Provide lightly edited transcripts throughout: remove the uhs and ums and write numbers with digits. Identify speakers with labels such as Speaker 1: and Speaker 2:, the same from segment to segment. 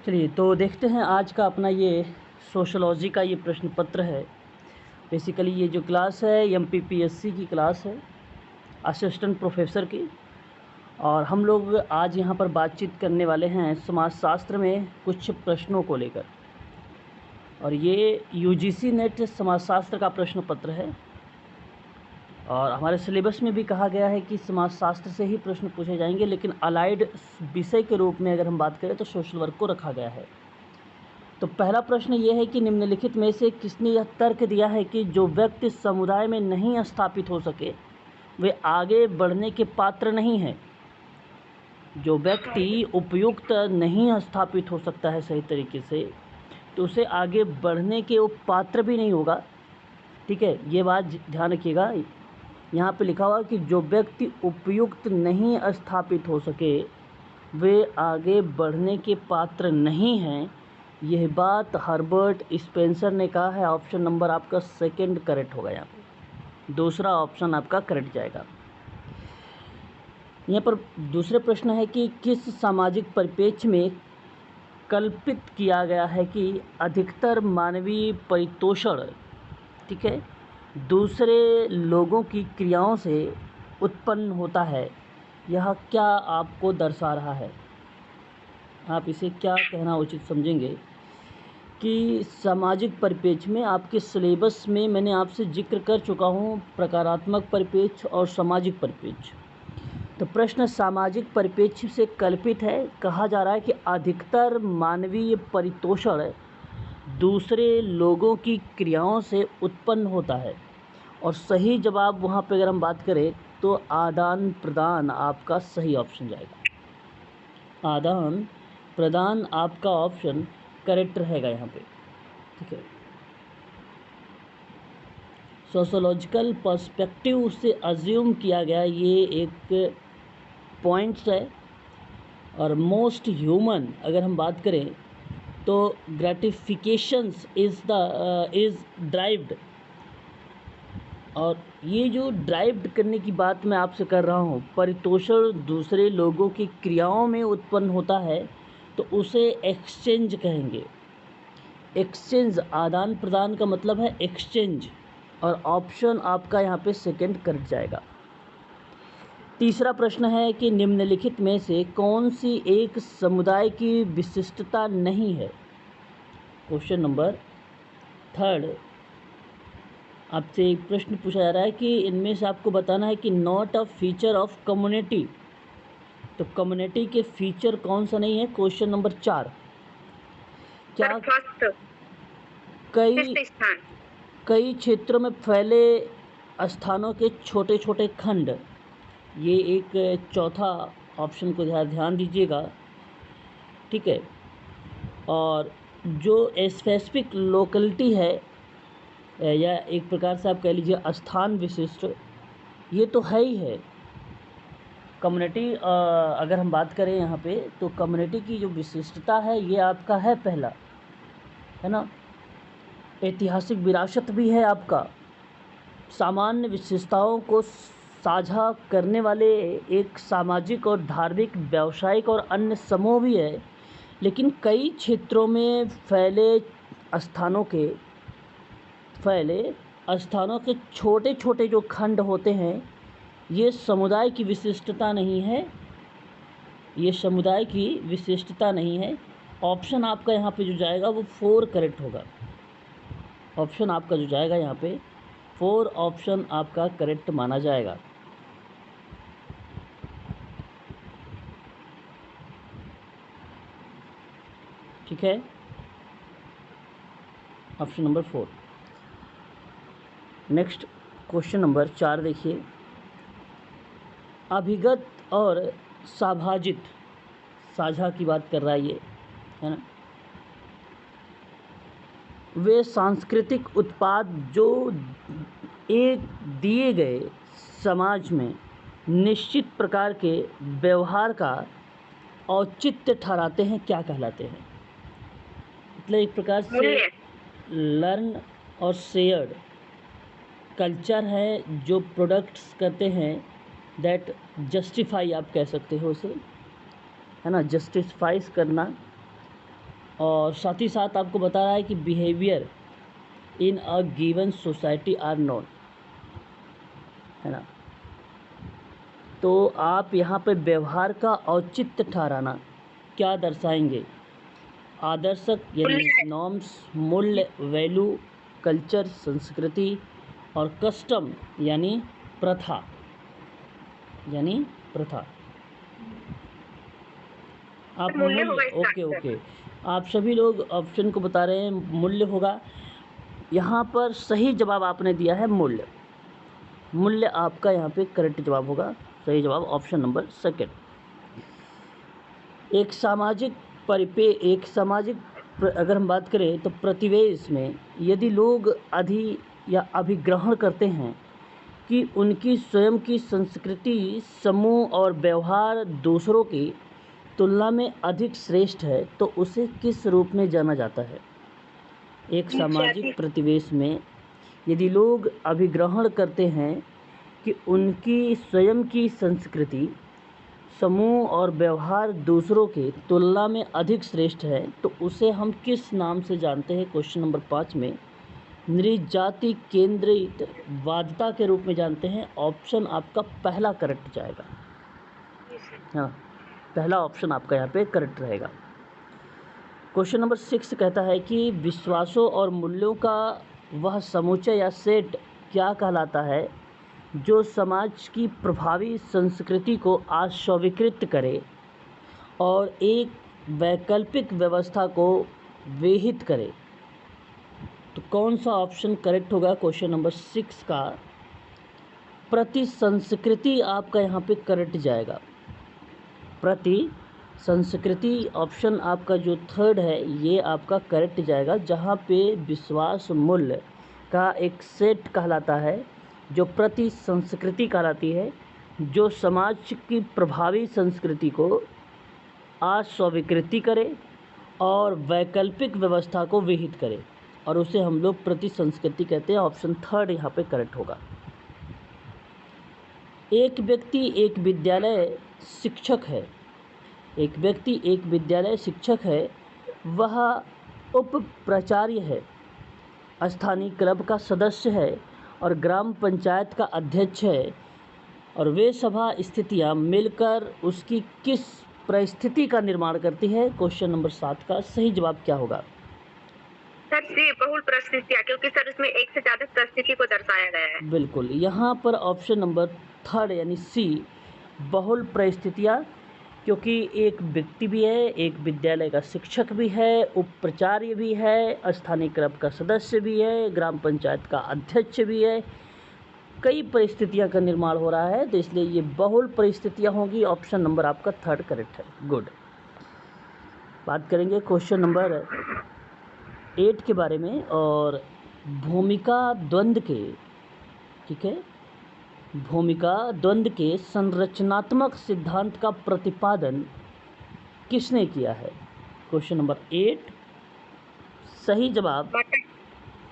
Speaker 1: चलिए तो देखते हैं आज का अपना ये सोशलॉजी का ये प्रश्न पत्र है। बेसिकली ये जो क्लास है एमपीपीएससी की क्लास है, असिस्टेंट प्रोफेसर की। और हम लोग आज यहाँ पर बातचीत करने वाले हैं समाजशास्त्र में कुछ प्रश्नों को लेकर। और ये यूजीसी नेट समाजशास्त्र का प्रश्न पत्र है और हमारे सिलेबस में भी कहा गया है कि समाजशास्त्र से ही प्रश्न पूछे जाएंगे, लेकिन अलाइड विषय के रूप में अगर हम बात करें तो सोशल वर्क को रखा गया है। तो पहला प्रश्न ये है कि निम्नलिखित में से किसने यह तर्क दिया है कि जो व्यक्ति समुदाय में नहीं स्थापित हो सके वे आगे बढ़ने के पात्र नहीं है। जो व्यक्ति उपयुक्त नहीं स्थापित हो सकता है सही तरीके से, तो उसे आगे बढ़ने के वो पात्र भी नहीं होगा। ठीक है, ये बात ध्यान रखिएगा। यहाँ पे लिखा हुआ कि जो व्यक्ति उपयुक्त नहीं स्थापित हो सके वे आगे बढ़ने के पात्र नहीं हैं। यह बात हर्बर्ट स्पेंसर ने कहा है। ऑप्शन नंबर आपका सेकंड करेक्ट होगा। यहाँ पे दूसरा ऑप्शन आपका करेक्ट जाएगा। यहाँ पर दूसरे प्रश्न है कि किस सामाजिक परिप्रेक्ष्य में कल्पित किया गया है कि अधिकतर मानवीय परितोषण, ठीक है, दूसरे लोगों की क्रियाओं से उत्पन्न होता है। यह क्या आपको दर्शा रहा है? आप इसे क्या कहना उचित समझेंगे कि सामाजिक परिप्रेक्ष्य में आपके सिलेबस में मैंने आपसे जिक्र कर चुका हूँ प्रकारात्मक परिप्रेक्ष्य और सामाजिक परिप्रेक्ष्य। तो प्रश्न सामाजिक परिप्रेक्ष्य से कल्पित है। कहा जा रहा है कि अधिकतर मानवीय परितोषण दूसरे लोगों की क्रियाओं से उत्पन्न होता है और सही जवाब वहाँ पे अगर हम बात करें तो आदान प्रदान आपका सही ऑप्शन जाएगा। आदान प्रदान आपका ऑप्शन करेक्ट रहेगा यहाँ पे। ठीक है, सोशोलॉजिकल पर्सपेक्टिव से अज्यूम किया गया ये एक पॉइंट्स है। और मोस्ट ह्यूमन अगर हम बात करें तो ग्रेटिफिकेशंस इज़ ड्राइव्ड। और ये जो ड्राइव्ड करने की बात मैं आपसे कर रहा हूँ, परितोषण दूसरे लोगों की क्रियाओं में उत्पन्न होता है तो उसे एक्सचेंज कहेंगे। एक्सचेंज, आदान प्रदान का मतलब है एक्सचेंज। और ऑप्शन आपका यहाँ पे सेकंड करेक्ट जाएगा। तीसरा प्रश्न है कि निम्नलिखित में से कौन सी एक समुदाय की विशिष्टता नहीं है? क्वेश्चन नंबर थर्ड आपसे एक प्रश्न पूछा जा रहा है कि इनमें से आपको बताना है कि not a feature of community. तो कम्युनिटी के फीचर कौन सा नहीं है? Question number 4। क्या कई क्षेत्रों में फैले स्थानों के छोटे छोटे खंड, ये एक चौथा ऑप्शन को ध्यान दीजिएगा। ठीक है, और जो स्पेसिफिक लोकेलिटी है या एक प्रकार से आप कह लीजिए स्थान विशिष्ट, ये तो है ही है। कम्युनिटी अगर हम बात करें यहाँ पे तो कम्युनिटी की जो विशिष्टता है ये आपका है पहला, है ना। ऐतिहासिक विरासत भी है आपका। सामान्य विशेषताओं को साझा करने वाले एक सामाजिक और धार्मिक, व्यावसायिक और अन्य समूह भी है। लेकिन कई क्षेत्रों में फैले स्थानों के छोटे छोटे जो खंड होते हैं ये समुदाय की विशिष्टता नहीं है। ये समुदाय की विशिष्टता नहीं है। ऑप्शन आपका यहाँ पे जो जाएगा वो 4 करेक्ट होगा। ऑप्शन आपका जो जाएगा यहाँ पे 4 ऑप्शन आपका करेक्ट माना जाएगा। ठीक है, option number 4। Next question number 4 देखिए। अभिगत और साभाजित, साझा की बात कर रहा है ये, है ना। वे सांस्कृतिक उत्पाद जो एक दिए गए समाज में निश्चित प्रकार के व्यवहार का औचित्य ठहराते हैं, क्या कहलाते हैं? मतलब एक प्रकार से लर्न और शेयर्ड कल्चर है जो प्रोडक्ट्स करते हैं, दैट जस्टिफाई आप कह सकते हो उसे, है ना। जस्टिफाइज करना और साथ ही साथ आपको बता रहा है कि behaviour in a given society are known, है ना। तो आप यहाँ पे व्यवहार का औचित्य ठहराना क्या दर्शाएंगे? आदर्शक यानी नॉर्म्स, मूल्य वैल्यू, कल्चर संस्कृति, और कस्टम यानी प्रथा, आप
Speaker 2: मूल्य
Speaker 1: मूल्य,
Speaker 2: होगा इसका
Speaker 1: ओके
Speaker 2: आंसर।
Speaker 1: ओके, आप सभी लोग ऑप्शन को बता रहे हैं मूल्य होगा। यहाँ पर सही जवाब आपने दिया है मूल्य। मूल्य आपका यहाँ पे करेक्ट जवाब होगा। सही जवाब ऑप्शन नंबर सेकंड। एक सामाजिक अगर हम बात करें तो प्रतिवेश में यदि लोग अभिग्रहण करते हैं कि उनकी स्वयं की संस्कृति, समूह और व्यवहार दूसरों की तुलना में अधिक श्रेष्ठ है, तो उसे किस रूप में जाना जाता है? एक सामाजिक प्रतिवेश में यदि लोग अभिग्रहण करते हैं कि उनकी स्वयं की संस्कृति, समूह और व्यवहार दूसरों के तुलना में अधिक श्रेष्ठ है, तो उसे हम किस नाम से जानते हैं? क्वेश्चन नंबर 5 में नृजाति केंद्रित वादता के रूप में जानते हैं। ऑप्शन आपका पहला करेक्ट जाएगा। हाँ, पहला ऑप्शन आपका यहाँ पे करेक्ट रहेगा। क्वेश्चन नंबर 6 कहता है कि विश्वासों और मूल्यों का वह समुच्चय या सेट क्या कहलाता है जो समाज की प्रभावी संस्कृति को अस्वीकृत करे और एक वैकल्पिक व्यवस्था को विहित करे? तो कौन सा ऑप्शन करेक्ट होगा क्वेश्चन नंबर 6 का? प्रति संस्कृति आपका यहाँ पे करेक्ट जाएगा। प्रति संस्कृति ऑप्शन आपका जो थर्ड है ये आपका करेक्ट जाएगा, जहाँ पे विश्वास मूल्य का एक सेट कहलाता है जो प्रति संस्कृति कहलाती है, जो समाज की प्रभावी संस्कृति को अस्वीकृति करे और वैकल्पिक व्यवस्था को विहित करे, और उसे हम लोग प्रति संस्कृति कहते हैं। ऑप्शन थर्ड यहाँ पे करेक्ट होगा। एक व्यक्ति एक विद्यालय शिक्षक है, एक व्यक्ति एक विद्यालय शिक्षक है, वह उप प्राचार्य है, स्थानीय क्लब का सदस्य है और ग्राम पंचायत का अध्यक्ष है, और वे सभा स्थितियाँ मिलकर उसकी किस परिस्थिति का निर्माण करती है? क्वेश्चन नंबर 7 का सही जवाब क्या होगा?
Speaker 2: सर जी, बहुल परिस्थितियाँ, क्योंकि सर इसमें एक से ज़्यादा परिस्थिति को दर्शाया गया है।
Speaker 1: बिल्कुल, यहाँ पर ऑप्शन नंबर थर्ड यानी सी, बहुल परिस्थितियाँ, क्योंकि एक व्यक्ति भी है, एक विद्यालय का शिक्षक भी है, उप प्राचार्य भी है, स्थानीय क्लब का सदस्य भी है, ग्राम पंचायत का अध्यक्ष भी है, कई परिस्थितियाँ का निर्माण हो रहा है, तो इसलिए ये बहुल परिस्थितियाँ होंगी। ऑप्शन नंबर आपका थर्ड करेक्ट है। गुड। बात करेंगे क्वेश्चन नंबर 8 के बारे में, और भूमिका द्वंद्व के, ठीक है, भूमिका द्वंद्व के संरचनात्मक सिद्धांत का प्रतिपादन किसने किया है? क्वेश्चन नंबर 8 सही जवाब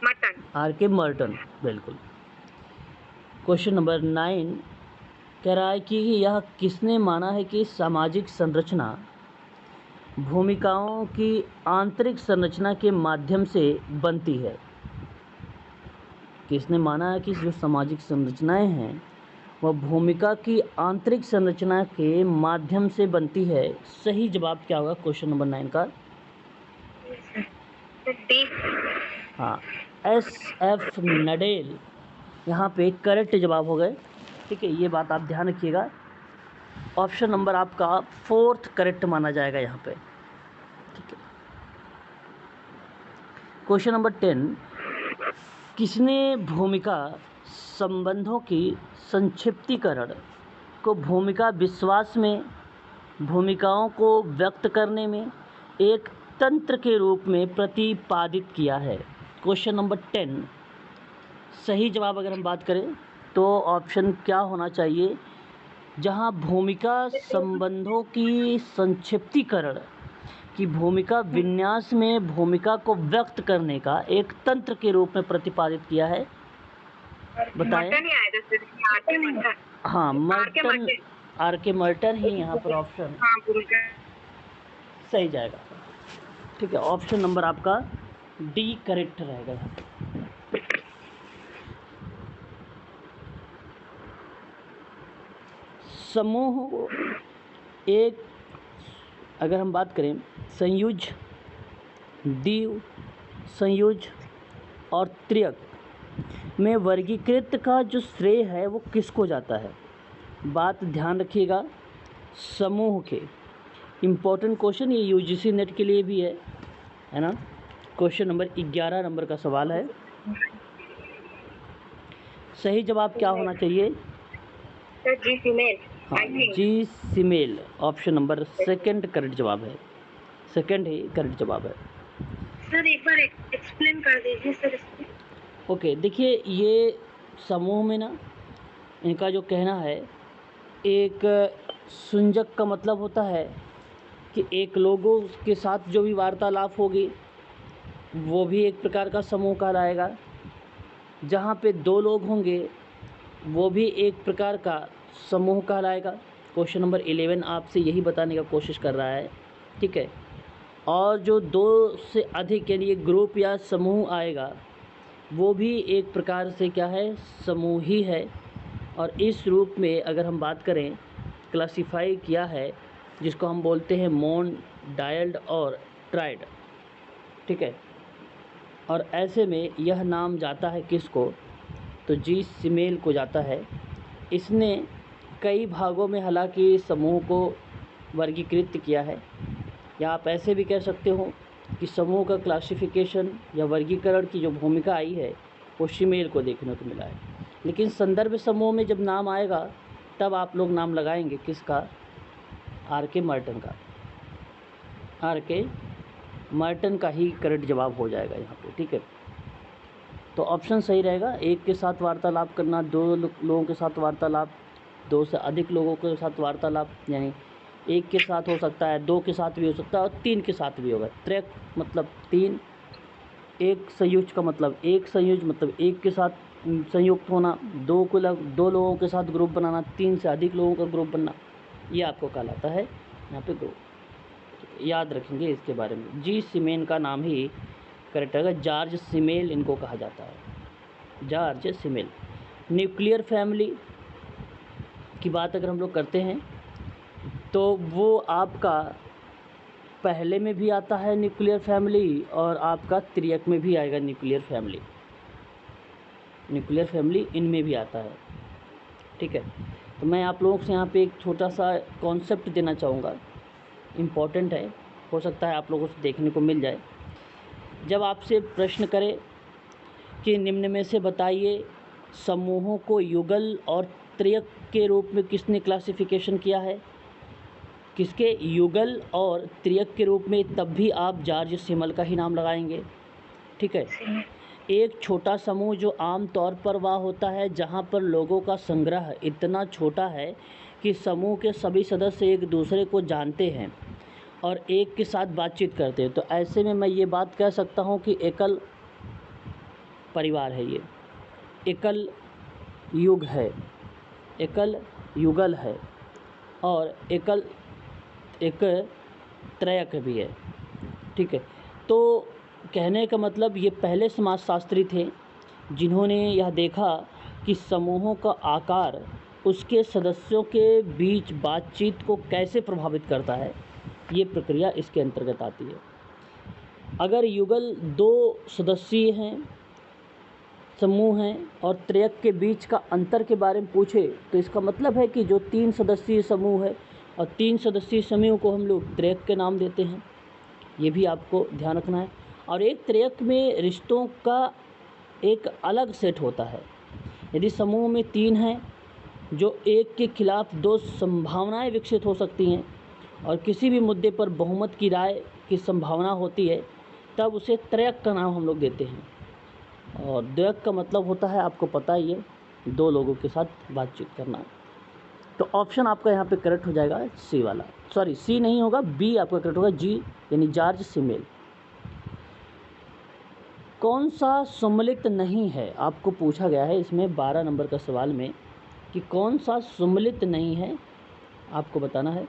Speaker 2: मर्टन।
Speaker 1: आर.के. मर्टन, बिल्कुल। क्वेश्चन नंबर 9 कह रहा है कि यह किसने माना है कि सामाजिक संरचना भूमिकाओं की आंतरिक संरचना के माध्यम से बनती है? किसने माना है कि जो सामाजिक संरचनाएं हैं वह भूमिका की आंतरिक संरचना के माध्यम से बनती है? सही जवाब क्या होगा क्वेश्चन नंबर 9 का? हाँ, S.F. नडेल यहाँ पे करेक्ट जवाब हो गए। ठीक है, ये बात आप ध्यान रखिएगा। ऑप्शन नंबर आपका फोर्थ करेक्ट माना जाएगा यहाँ पे। ठीक है, क्वेश्चन नंबर 10 किसने भूमिका संबंधों की संक्षिप्तीकरण को भूमिका विश्वास में भूमिकाओं को व्यक्त करने में एक तंत्र के रूप में प्रतिपादित किया है? क्वेश्चन नंबर 10 सही जवाब अगर हम बात करें तो ऑप्शन क्या होना चाहिए? जहां भूमिका संबंधों की संक्षिप्तीकरण की भूमिका विन्यास में भूमिका को व्यक्त करने का एक तंत्र के रूप में प्रतिपादित किया है, बताएं। हाँ, मर्टन, आर.के. मर्टन ही यहाँ पर ऑप्शन सही जाएगा। ठीक है, ऑप्शन नंबर आपका डी करेक्ट रहेगा यहाँ पे। समूह एक, अगर हम बात करें संयुज, द्विव, संयुज और त्रियक में वर्गीकृत का जो श्रेय है वो किसको जाता है? बात ध्यान रखिएगा, समूह के इम्पोर्टेंट क्वेश्चन, ये यूजीसी नेट के लिए भी है ना। क्वेश्चन नंबर 11 नंबर का सवाल है। सही जवाब क्या होना चाहिए?
Speaker 2: सर जी फीमेल।
Speaker 1: हाँ, जी female, option number second correct जवाब है, सेकंड ही करेक्ट जवाब है।
Speaker 2: सर एक बार एक्सप्लेन कर दीजिए सर इसमें।
Speaker 1: ओके, देखिए ये समूह में ना, इनका जो कहना है, एक संयोजक का मतलब होता है कि एक लोगों के साथ जो भी वार्तालाप होगी वो भी एक प्रकार का समूह कहलाएगा। जहाँ पे दो लोग होंगे वो भी एक प्रकार का समूह कहलाएगा। क्वेश्चन नंबर 11 आपसे यही बताने का कोशिश कर रहा है, ठीक है। और जो दो से अधिक यानी एक ग्रुप या समूह आएगा वो भी एक प्रकार से क्या है, समूह ही है। और इस रूप में अगर हम बात करें, क्लासिफाई किया है जिसको हम बोलते हैं मोन, डायल्ड और ट्राइड, ठीक है। और ऐसे में यह नाम जाता है किसको? तो जी सिमेल को जाता है। इसने कई भागों में हालांकि समूह को वर्गीकृत किया है, या आप ऐसे भी कह सकते हो कि समूह का क्लासिफिकेशन या वर्गीकरण की जो भूमिका आई है वो शिमेल को देखने को मिला है। लेकिन संदर्भ समूह में जब नाम आएगा तब आप लोग नाम लगाएंगे किसका? आर के मार्टन का। आर के मार्टन का ही करेक्ट जवाब हो जाएगा यहाँ पे, ठीक है। तो ऑप्शन सही रहेगा, एक के साथ वार्तालाप करना, दो लोगों के साथ वार्तालाप, दो से अधिक लोगों के साथ वार्तालाप, यानी एक के साथ हो सकता है, दो के साथ भी हो सकता है और तीन के साथ भी होगा। त्रेक मतलब तीन, एक संयुज का मतलब एक संयुज मतलब एक के साथ संयुक्त होना, दो लोगों के साथ ग्रुप बनाना, तीन से अधिक लोगों का ग्रुप बनना, ये आपको कहलाता है यहाँ पे ग्रुप। याद रखेंगे इसके बारे में। जी सिमेन का नाम ही करेक्ट है, जॉर्ज सिमेल इनको कहा जाता है, जॉर्ज सिमेल। न्यूक्लियर फैमिली की बात अगर हम लोग करते हैं तो वो आपका पहले में भी आता है न्यूक्लियर फैमिली, और आपका त्रियक में भी आएगा न्यूक्लियर फैमिली। न्यूक्लियर फैमिली इनमें भी आता है, ठीक है। तो मैं आप लोगों से यहाँ पे एक छोटा सा कॉन्सेप्ट देना चाहूँगा, इम्पॉर्टेंट है, हो सकता है आप लोगों से देखने को मिल जाए। जब आपसे प्रश्न करें कि निम्न में से बताइए समूहों को युगल और त्रियक के रूप में किसने क्लासिफिकेशन किया है, किसके युगल और त्रियक के रूप में, तब भी आप जॉर्ज सिमल का ही नाम लगाएंगे, ठीक है। एक छोटा समूह जो आम तौर पर वह होता है जहाँ पर लोगों का संग्रह इतना छोटा है कि समूह के सभी सदस्य एक दूसरे को जानते हैं और एक के साथ बातचीत करते हैं। तो ऐसे में मैं ये बात कह सकता हूँ कि एकल परिवार है, ये एकल युग है, एकल युगल है और एक त्रयक भी है, ठीक है। तो कहने का मतलब ये पहले समाजशास्त्री थे जिन्होंने यह देखा कि समूहों का आकार उसके सदस्यों के बीच बातचीत को कैसे प्रभावित करता है, ये प्रक्रिया इसके अंतर्गत आती है। अगर युगल दो सदस्यीय हैं, समूह हैं और त्रियक के बीच का अंतर के बारे में पूछे तो इसका मतलब है कि जो 3 सदस्यीय समूह है और 3 सदस्यीय समूह को हम लोग त्रियक के नाम देते हैं, ये भी आपको ध्यान रखना है। और एक त्रियक में रिश्तों का एक अलग सेट होता है। यदि समूह में 3 हैं जो एक के खिलाफ 2 संभावनाएं विकसित हो सकती हैं और किसी भी मुद्दे पर बहुमत की राय की संभावना होती है, तब उसे त्रयक का नाम हम लोग देते हैं। और द्वैक का मतलब होता है, आपको पता ही है, 2 लोगों के साथ बातचीत करना। तो ऑप्शन आपका यहाँ पे करेक्ट हो जाएगा सी वाला, सॉरी सी नहीं होगा, बी आपका करेक्ट होगा, जी यानी जॉर्ज सिमेल। कौन सा सम्मिलित नहीं है, आपको पूछा गया है इसमें 12 नंबर का सवाल में कि कौन सा सम्मिलित नहीं है, आपको बताना है।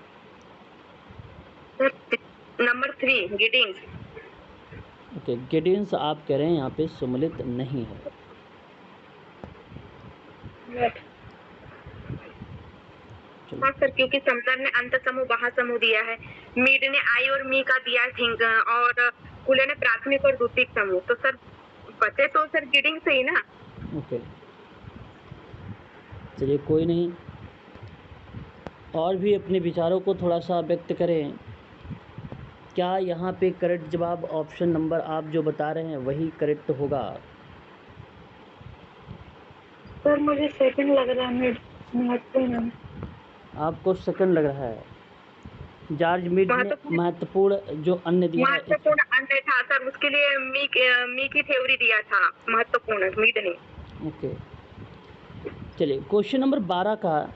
Speaker 2: नंबर 3 गिडिंग।
Speaker 1: ओके, गिडियंस आप कह रहे हैं यहाँ पे सम्मिलित नहीं है। चलो
Speaker 2: हाँ सर, क्योंकि समदर ने अंत समूह बाह्य समूह दिया है, मीड ने आई और मी का दिया थिंग, और कुले ने प्राथमिक और द्वितीयक समूह, तो सर बचे तो सर गिडिंग से ही ना।
Speaker 1: ओके, चलिए कोई नहीं, और भी अपने विचारों को थोड़ा सा व्यक्त करें। क्या यहाँ पे करेक्ट जवाब ऑप्शन नंबर आप जो बता रहे हैं वही करेक्ट होगा?
Speaker 2: सर मुझे सेकंड लग रहा है, महत्वपूर्ण।
Speaker 1: आपको सेकंड लग रहा है? जॉर्ज मीड ने महत्वपूर्ण जो अन्य दिया है,
Speaker 2: महत्वपूर्ण अन्य था सर, उसके लिए मी की थ्योरी दिया था महत्वपूर्ण मीड ने।
Speaker 1: ओके, चलिए क्वेश्चन नंबर 12 का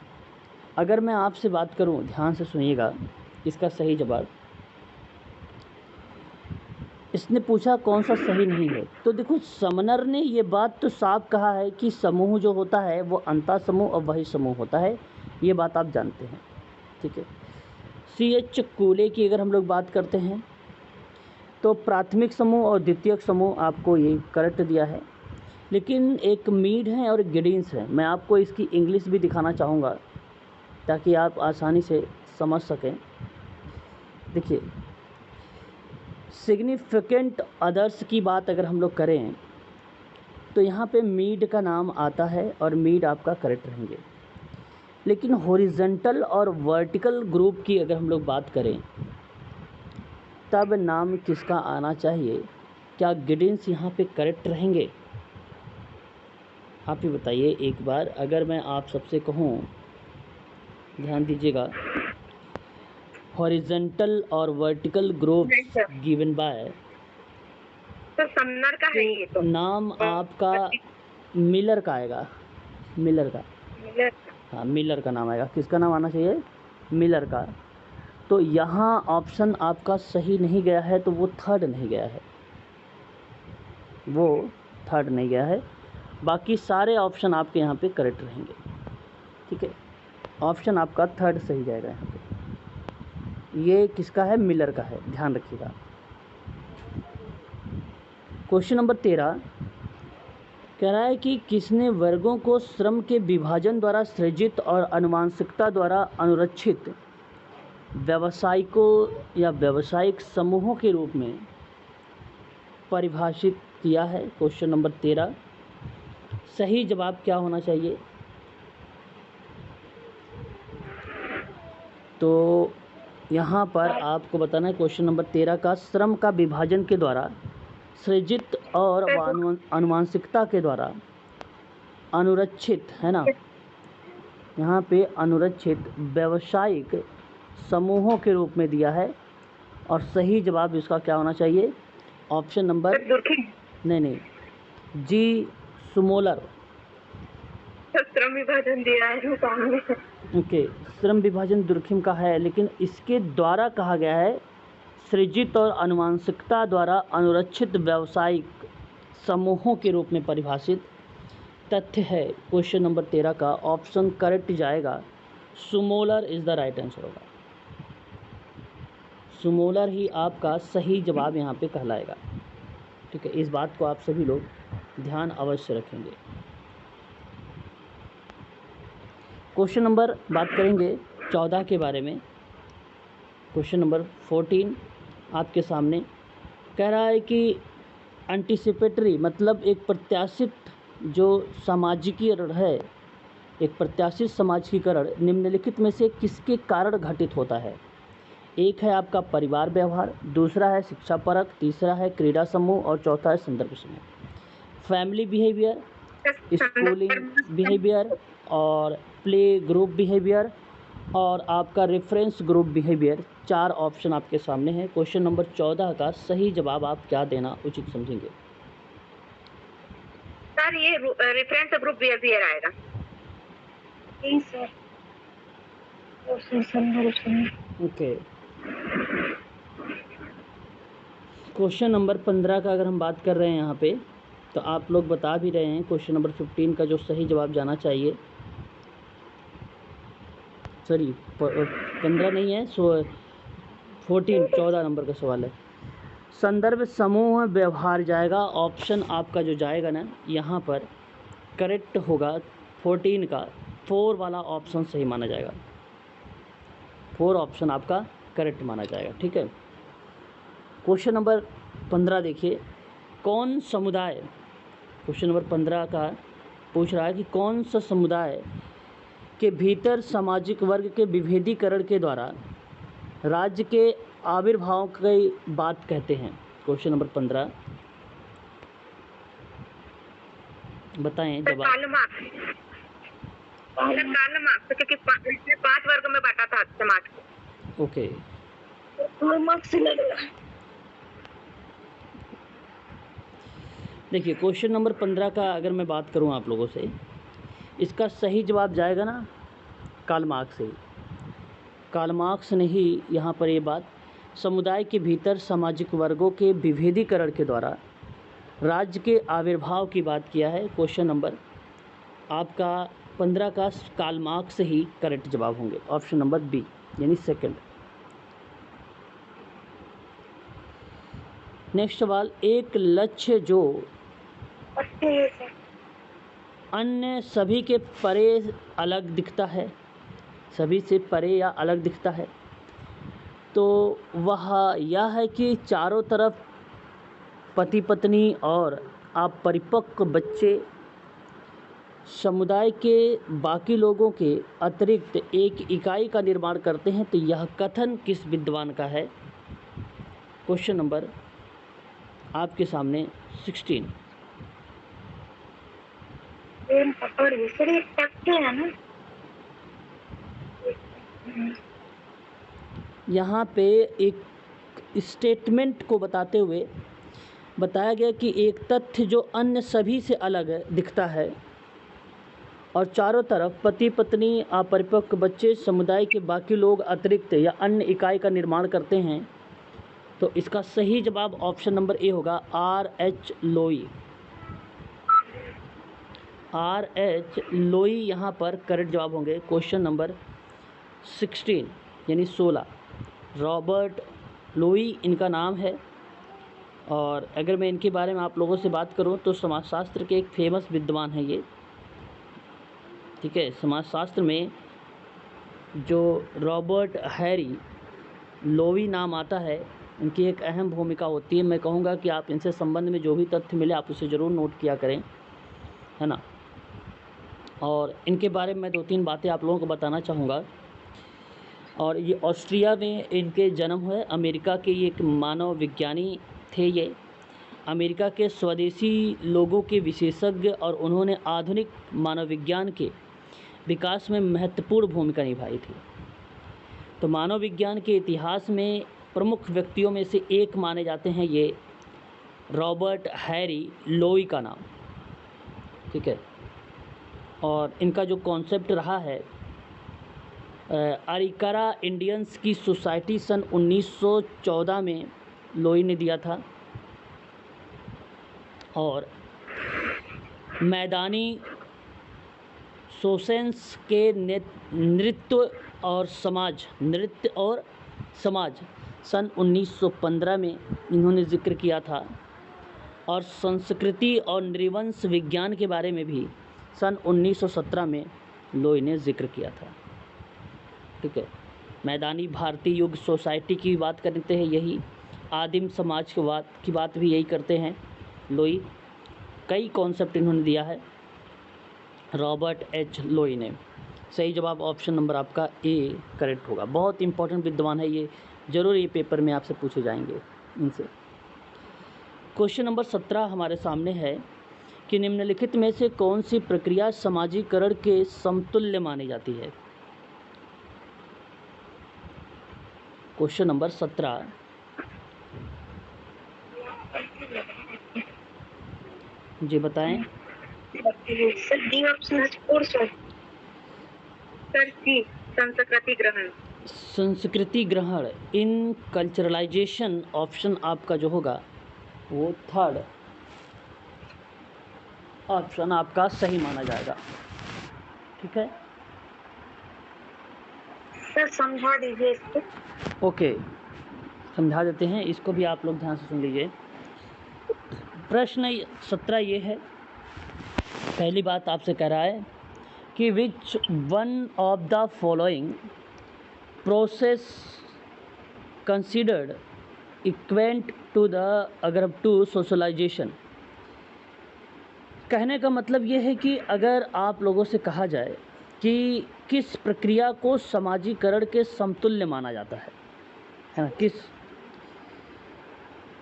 Speaker 1: अगर मैं आपसे बात करूं, ध्यान से सुनिएगा इसका सही जवाब। इसने पूछा कौन सा सही नहीं है, तो देखो समनर ने ये बात तो साफ कहा है कि समूह जो होता है वो अंतः समूह और वही समूह होता है, ये बात आप जानते हैं, ठीक है। CH कूले की अगर हम लोग बात करते हैं तो प्राथमिक समूह और द्वितीयक समूह आपको ये करेक्ट दिया है, लेकिन एक मीड है और एक गिडिंस है। मैं आपको इसकी इंग्लिश भी दिखाना चाहूँगा ताकि आप आसानी से समझ सकें। देखिए, सिग्निफिकेंट अदर्स की बात अगर हम लोग करें तो यहाँ पे मीड का नाम आता है और मीड आपका करेक्ट रहेंगे, लेकिन हॉरिजॉन्टल और वर्टिकल ग्रुप की अगर हम लोग बात करें तब नाम किसका आना चाहिए? क्या गिडिंस यहाँ पे करेक्ट रहेंगे? आप ही बताइए एक बार। अगर मैं आप सबसे कहूँ, ध्यान दीजिएगा, हॉरिजॉन्टल और वर्टिकल ग्रुप गिवन बाय,
Speaker 2: तो समनर का है ये तो
Speaker 1: नाम आपका मिलर का आएगा, मिलर का। हाँ, मिलर का नाम आएगा। किसका नाम आना चाहिए? मिलर का। तो यहाँ ऑप्शन आपका सही नहीं गया है, तो वो थर्ड नहीं गया है, वो थर्ड नहीं गया है। बाकी सारे ऑप्शन आपके यहाँ पे करेक्ट रहेंगे, ठीक है। ऑप्शन आपका थर्ड सही जाएगा यहाँ पे। ये किसका है? मिलर का है, ध्यान रखिएगा। क्वेश्चन नंबर 13 कह रहा है कि किसने वर्गों को श्रम के विभाजन द्वारा सृजित और आनुवंशिकता द्वारा अनुरक्षित व्यावसायिकों या व्यावसायिक समूहों के रूप में परिभाषित किया है? क्वेश्चन नंबर 13, सही जवाब क्या होना चाहिए? तो यहाँ पर आपको बताना है क्वेश्चन नंबर 13 का श्रम का विभाजन के द्वारा सृजित और आनुवंशिकता के द्वारा अनुरक्षित, है ना, यहाँ पे अनुरक्षित व्यावसायिक समूहों के रूप में दिया है, और सही जवाब इसका क्या होना चाहिए? ऑप्शन नंबर नहीं, जी सुमोलर।
Speaker 2: श्रम विभाजन दिया है सामने।
Speaker 1: ओके, श्रम विभाजन दुर्खिम का है, लेकिन इसके द्वारा कहा गया है सृजित और आनुवंशिकता द्वारा अनुरक्षित व्यावसायिक समूहों के रूप में परिभाषित। तथ्य है क्वेश्चन नंबर 13 का ऑप्शन करेक्ट जाएगा, सुमोलर इज़ द राइट आंसर होगा। सुमोलर ही आपका सही जवाब यहाँ पे कहलाएगा, ठीक है। इस बात को आप सभी लोग ध्यान अवश्य रखेंगे। क्वेश्चन नंबर बात करेंगे 14 के बारे में। क्वेश्चन नंबर 14 आपके सामने कह रहा है कि एंटिसिपेटरी मतलब एक प्रत्याशित जो सामाजिकीकरण है, एक प्रत्याशित सामाजिकीकरण निम्नलिखित में से किसके कारण घटित होता है? एक है आपका परिवार व्यवहार, दूसरा है शिक्षा परक, तीसरा है क्रीड़ा समूह और चौथा है संदर्भ समूह। फैमिली बिहेवियर, स्कूलिंग बिहेवियर और प्ले ग्रुप बिहेवियर और आपका रेफरेंस ग्रुप बिहेवियर, 4 ऑप्शन आपके सामने हैं। क्वेश्चन नंबर 14 का सही जवाब आप क्या देना उचित समझेंगे?
Speaker 2: सर ये रेफरेंस ग्रुप बिहेवियर आएगा। नहीं सर,
Speaker 1: ओके। क्वेश्चन नंबर 15 का अगर हम बात कर रहे हैं यहाँ पे, तो आप लोग बता भी रहे हैं क्वेश्चन नंबर 15 का जो सही जवाब जाना चाहिए, सॉरी 15 नहीं है, 14 नंबर का सवाल है। संदर्भ समूह व्यवहार जाएगा। ऑप्शन आपका जो जाएगा ना यहाँ पर करेक्ट होगा 14 का 4 वाला ऑप्शन सही माना जाएगा। 4 ऑप्शन आपका करेक्ट माना जाएगा। ठीक है। क्वेश्चन नंबर 15 देखिए, कौन समुदाय, क्वेश्चन नंबर 15 का पूछ रहा है कि कौन सा समुदाय के भीतर सामाजिक वर्ग के विभेदीकरण के द्वारा राज्य के आविर्भाव की बात कहते हैं। क्वेश्चन नंबर 15 बताएं
Speaker 2: सर
Speaker 1: जवाब।
Speaker 2: Karl Marx. Sir Karl Marx, क्योंकि 5 वर्गों में बांटा था समाज को।
Speaker 1: ओके,
Speaker 2: कार्ल मार्क्स से लग रहा है।
Speaker 1: देखिए क्वेश्चन नंबर 15 का अगर मैं बात करूं आप लोगों से, इसका सही जवाब जाएगा ना कार्ल मार्क्स से। कार्ल मार्क्स ने ही यहाँ पर ये बात समुदाय के भीतर सामाजिक वर्गों के विभेदीकरण के द्वारा राज्य के आविर्भाव की बात किया है। क्वेश्चन नंबर आपका 15 का कार्ल मार्क्स से ही करेक्ट जवाब होंगे। ऑप्शन नंबर बी यानी सेकंड। नेक्स्ट सवाल, एक लक्ष्य जो अन्य सभी के परे अलग दिखता है, सभी से परे या अलग दिखता है, तो वह यह है कि चारों तरफ पति पत्नी और अपरिपक्व बच्चे समुदाय के बाकी लोगों के अतिरिक्त एक इकाई का निर्माण करते हैं। तो यह कथन किस विद्वान का है? क्वेश्चन नंबर आपके सामने 16। यहाँ पे एक स्टेटमेंट को बताते हुए बताया गया कि एक तथ्य जो अन्य सभी से अलग दिखता है और चारों तरफ पति पत्नी अपरिपक्व बच्चे समुदाय के बाकी लोग अतिरिक्त या अन्य इकाई का निर्माण करते हैं, तो इसका सही जवाब ऑप्शन नंबर ए होगा, R.H. लोई। R.H. लोई यहाँ पर करेक्ट जवाब होंगे। क्वेश्चन नंबर 16 यानी 16। रॉबर्ट लोई इनका नाम है, और अगर मैं इनके बारे में आप लोगों से बात करूं तो समाजशास्त्र के एक फेमस विद्वान हैं ये। ठीक है, समाजशास्त्र में जो रॉबर्ट हैरी लोई नाम आता है, इनकी एक अहम भूमिका होती है। मैं कहूँगा कि आप इनसे संबंध में जो भी तथ्य मिले आप उसे ज़रूर नोट किया करें, है ना। और इनके बारे में मैं 2-3 बातें आप लोगों को बताना चाहूँगा। और ये ऑस्ट्रिया में इनके जन्म हुए। अमेरिका के ये एक मानव विज्ञानी थे। ये अमेरिका के स्वदेशी लोगों के विशेषज्ञ, और उन्होंने आधुनिक मानव विज्ञान के विकास में महत्वपूर्ण भूमिका निभाई थी। तो मानव विज्ञान के इतिहास में प्रमुख व्यक्तियों में से एक माने जाते हैं ये रॉबर्ट हैरी लोई का नाम। ठीक है, और इनका जो कॉन्सेप्ट रहा है अरिकारा इंडियंस की सोसाइटी सन 1914 में लोई ने दिया था, और मैदानी सोसेंस के नृत्य और समाज सन 1915 में इन्होंने जिक्र किया था, और संस्कृति और नृवंश विज्ञान के बारे में भी सन 1917 में लोई ने जिक्र किया था। ठीक है, मैदानी भारतीय युग सोसाइटी की बात करते हैं, यही आदिम समाज की बात भी यही करते हैं लोई। कई कॉन्सेप्ट इन्होंने दिया है रॉबर्ट एच लोई ने। सही जवाब ऑप्शन नंबर आपका ए करेक्ट होगा। बहुत इंपॉर्टेंट विद्वान है ये, ज़रूर ये पेपर में आपसे पूछे जाएंगे इनसे। क्वेश्चन नंबर 17 हमारे सामने है कि निम्नलिखित में से कौन सी प्रक्रिया समाजीकरण के समतुल्य मानी जाती है? क्वेश्चन नंबर 17 जी बताएं।
Speaker 2: सर डी ऑप्शन सर सी संस्कृति ग्रहण।
Speaker 1: संस्कृति ग्रहण इन कल्चरलाइजेशन ऑप्शन आपका जो होगा वो थर्ड ऑप्शन आपका सही माना जाएगा। ठीक है,
Speaker 2: सर समझा दीजिए इसको।
Speaker 1: ओके, समझा देते हैं, इसको भी आप लोग ध्यान से सुन लीजिए। प्रश्न 17 ये है, पहली बात आपसे कह रहा है कि which one of the following process considered equivalent to the अगर टू सोशलाइजेशन। कहने का मतलब ये है कि अगर आप लोगों से कहा जाए कि किस प्रक्रिया को समाजीकरण के समतुल्य माना जाता है ना, किस,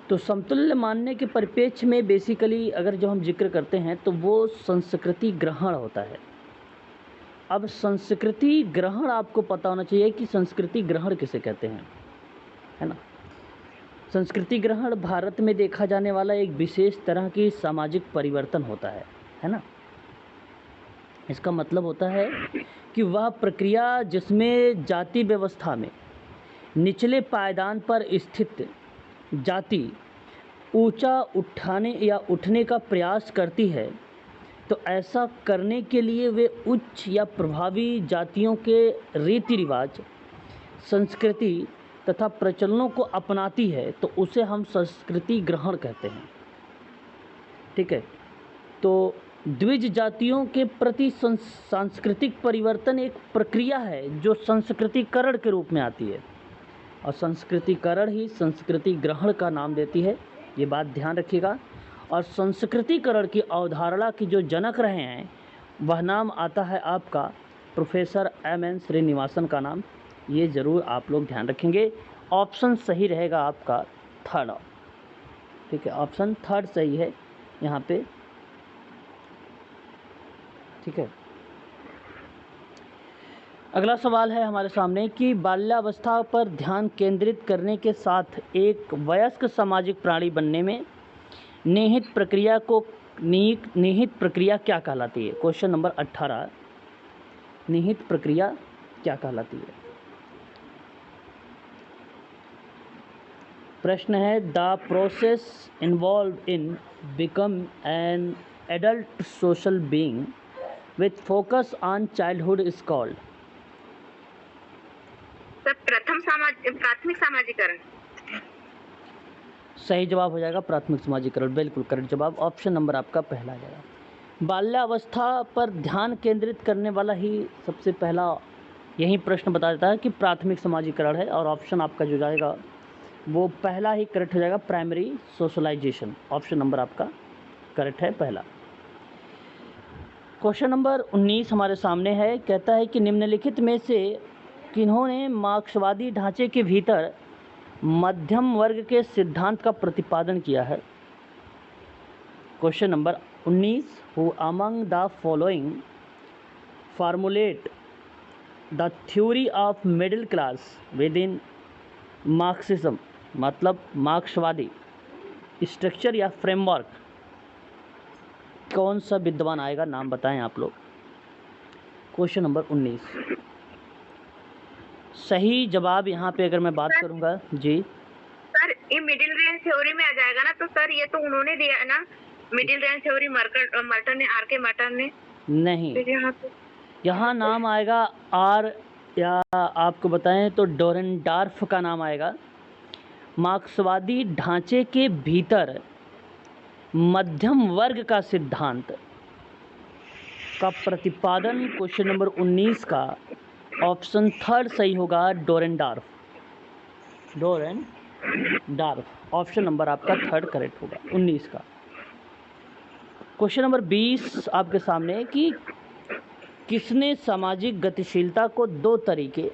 Speaker 1: तो समतुल्य मानने के परिप्रेक्ष्य में बेसिकली अगर जो हम जिक्र करते हैं तो वो संस्कृति ग्रहण होता है। अब संस्कृति ग्रहण आपको पता होना चाहिए कि संस्कृति ग्रहण किसे कहते हैं, है ना। संस्कृति ग्रहण भारत में देखा जाने वाला एक विशेष तरह की सामाजिक परिवर्तन होता है ना। इसका मतलब होता है कि वह प्रक्रिया जिसमें जाति व्यवस्था में निचले पायदान पर स्थित जाति ऊंचा उठाने या उठने का प्रयास करती है, तो ऐसा करने के लिए वे उच्च या प्रभावी जातियों के रीति रिवाज, संस्कृति तथा प्रचलनों को अपनाती है, तो उसे हम संस्कृति ग्रहण कहते हैं। ठीक है, तो द्विज जातियों के प्रति सांस्कृतिक परिवर्तन एक प्रक्रिया है जो संस्कृतिकरण के रूप में आती है, और संस्कृतिकरण ही संस्कृति ग्रहण का नाम देती है, ये बात ध्यान रखिएगा। और संस्कृतिकरण की अवधारणा की जो जनक रहे हैं वह नाम आता है आपका प्रोफेसर M.N. श्रीनिवासन का नाम, ये ज़रूर आप लोग ध्यान रखेंगे। ऑप्शन सही रहेगा आपका थर्ड। ठीक है, ऑप्शन थर्ड सही है यहाँ पे। ठीक है, अगला सवाल है हमारे सामने कि बाल्यावस्था पर ध्यान केंद्रित करने के साथ एक वयस्क सामाजिक प्राणी बनने में निहित प्रक्रिया क्या कहलाती है। क्वेश्चन नंबर 18, निहित प्रक्रिया क्या कहलाती है। प्रश्न है the process involve in become an adult social being with focus on childhood is called.
Speaker 2: प्राथमिक सामाजिकरण।
Speaker 1: सही जवाब हो जाएगा प्राथमिक समाजीकरण, बिल्कुल करेक्ट जवाब। ऑप्शन नंबर आपका पहला आ जाएगा। बाल्यावस्था पर ध्यान केंद्रित करने वाला ही सबसे पहला यही प्रश्न बता देता है कि प्राथमिक समाजीकरण है, और ऑप्शन आपका जो जाएगा वो पहला ही करेक्ट हो जाएगा, प्राइमरी सोशलाइजेशन। ऑप्शन नंबर आपका करेक्ट है पहला। क्वेश्चन नंबर 19 हमारे सामने है, कहता है कि निम्नलिखित में से किन्होंने मार्क्सवादी ढांचे के भीतर मध्यम वर्ग के सिद्धांत का प्रतिपादन किया है। Question number 19, who among the following formulate the theory of middle class with in Marxism, मतलब मार्क्सवादी स्ट्रक्चर या फ्रेमवर्क, कौन सा विद्वान आएगा, नाम बताएं आप लोग। क्वेश्चन नंबर 19 सही जवाब यहाँ पे अगर मैं बात करूँगा जी
Speaker 2: सर, ये मिडिल रेंज थ्योरी में आ जाएगा ना, तो सर ये तो उन्होंने दिया है ना, मिडिल रेंज थ्योरी मर्टन ने, R.K. मर्टन ने।
Speaker 1: नहीं, यहाँ नाम आएगा आर, या आपको बताएं तो डोरेनडार्फ का नाम आएगा। मार्क्सवादी ढांचे के भीतर मध्यम वर्ग का सिद्धांत का प्रतिपादन, क्वेश्चन नंबर 19 का ऑप्शन थर्ड सही होगा, डोरेनडार्फ। ऑप्शन नंबर आपका थर्ड करेक्ट होगा 19 का। क्वेश्चन नंबर 20 आपके सामने कि किसने सामाजिक गतिशीलता को दो तरीके,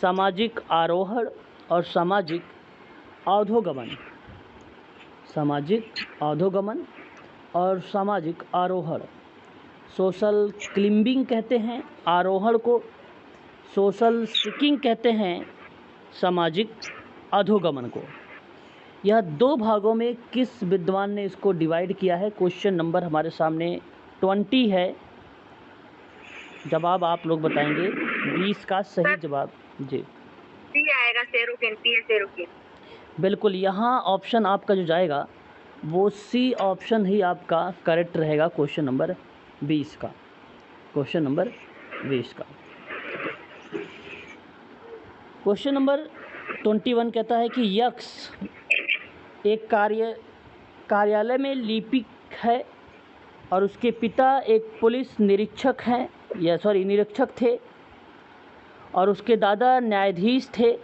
Speaker 1: सामाजिक आरोहण और सामाजिक अधोगमन, और सामाजिक आरोहण, सोशल क्लिम्बिंग कहते हैं आरोहण को, सोशल सिकिंग कहते हैं सामाजिक अधोगमन को, यह दो भागों में किस विद्वान ने इसको डिवाइड किया है। क्वेश्चन नंबर हमारे सामने 20 है, जवाब आप लोग बताएंगे 20 का सही जवाब जी
Speaker 2: आएगा सेरुकिन।
Speaker 1: बिल्कुल, यहाँ ऑप्शन आपका जो जाएगा वो सी ऑप्शन ही आपका करेक्ट रहेगा, क्वेश्चन नंबर 20 का। क्वेश्चन नंबर 20 का। क्वेश्चन नंबर 21 कहता है कि यक्स एक कार्यालय में लिपिक है और उसके पिता एक पुलिस निरीक्षक थे और उसके दादा न्यायाधीश थे।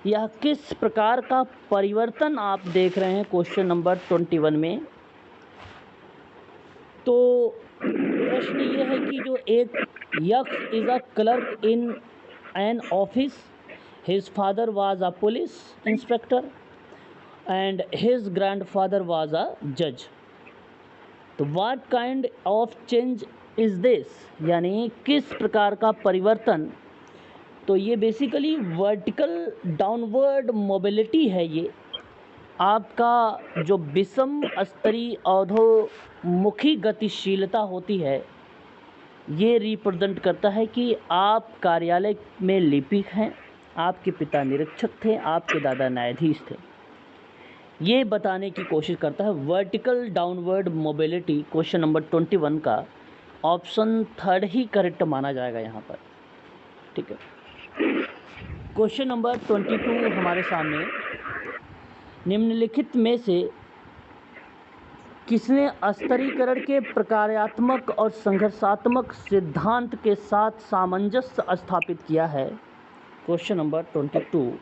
Speaker 1: यह किस प्रकार का परिवर्तन आप देख रहे हैं क्वेश्चन नंबर 21 में। तो प्रश्न ये है कि जो एक x is a clerk in an office, his father was a police inspector and his grandfather was a जज। तो what kind of change is this, यानी किस प्रकार का परिवर्तन। तो ये बेसिकली वर्टिकल डाउनवर्ड मोबिलिटी है। ये आपका जो विषम स्तरीय अधोमुखी गतिशीलता होती है, ये रिप्रेजेंट करता है कि आप कार्यालय में लिपिक हैं, आपके पिता निरीक्षक थे, आपके दादा न्यायाधीश थे। ये बताने की कोशिश करता है vertical downward mobility. Question number 21 का ऑप्शन 3 ही करेक्ट माना जाएगा यहाँ पर। ठीक है। क्वेश्चन नंबर 22 हमारे सामने, निम्नलिखित में से किसने स्तरीकरण के प्रकार्यात्मक और संघर्षात्मक सिद्धांत के साथ सामंजस्य स्थापित किया है। Question number 22,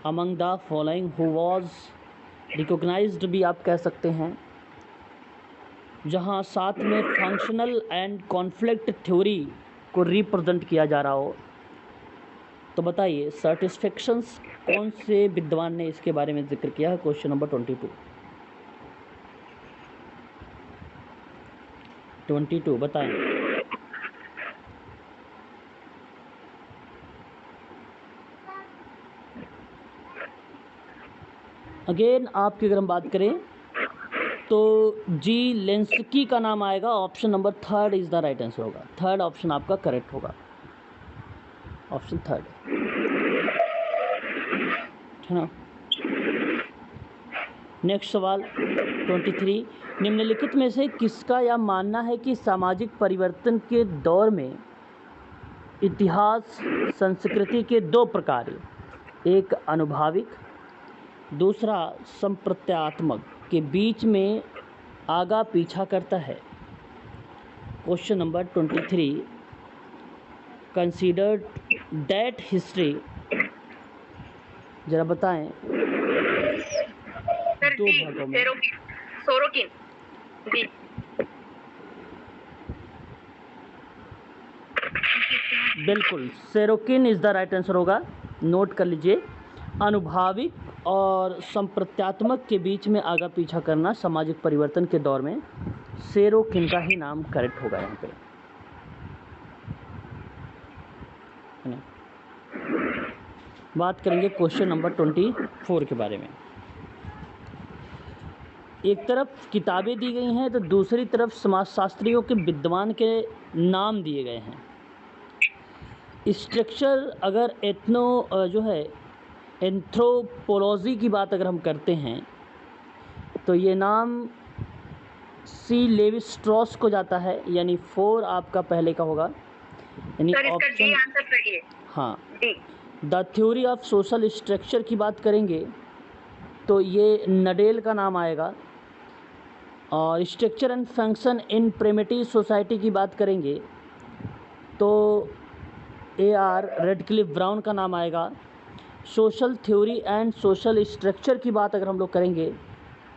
Speaker 1: among the following who was recognised भी आप कह सकते हैं, जहां साथ में फंक्शनल एंड कॉन्फ्लिक्ट थ्योरी को रिप्रेजेंट किया जा रहा हो। तो बताइए सैटिस्फैक्शंस कौन से विद्वान ने इसके बारे में जिक्र किया है। क्वेश्चन नंबर 22 बताएं। अगेन आपकी अगर हम बात करें तो जी लेंस्की का नाम आएगा। Option number 3 is the right answer होगा। 3rd ऑप्शन आपका करेक्ट होगा, ऑप्शन 3 है ना। नेक्स्ट सवाल 23, निम्नलिखित में से किसका यह मानना है कि सामाजिक परिवर्तन के दौर में इतिहास संस्कृति के 2 प्रकार, एक अनुभाविक, दूसरा संप्रत्यात्मक के बीच में आगा पीछा करता है। Question number 23, considered that history, जरा बताएं।
Speaker 2: सर
Speaker 1: 2 भागों में।
Speaker 2: Sorokin D.
Speaker 1: बिल्कुल सेरोकिन इज़ द राइट आंसर होगा। नोट कर लीजिए, अनुभाविक और संप्रत्यात्मक के बीच में आगा पीछा करना सामाजिक परिवर्तन के दौर में सेरोकिन का ही नाम करेक्ट होगा यहाँ पे, है ना। बात करेंगे क्वेश्चन नंबर 24 के बारे में। एक तरफ किताबें दी गई हैं तो दूसरी तरफ समाजशास्त्रियों के विद्वान के नाम दिए गए हैं। स्ट्रक्चर अगर एंथ्रोपोलॉजी की बात अगर हम करते हैं तो ये नाम सी लेवी स्ट्रॉस को जाता है, यानी 4 आपका पहले का होगा, यानी ऑप्शन हाँ। The theory of social structure की बात करेंगे तो ये नडेल का नाम आएगा। और structure and function in primitive society की बात करेंगे तो AR रेडक्लिफ ब्राउन का नाम आएगा। Social theory and social structure की बात अगर हम लोग करेंगे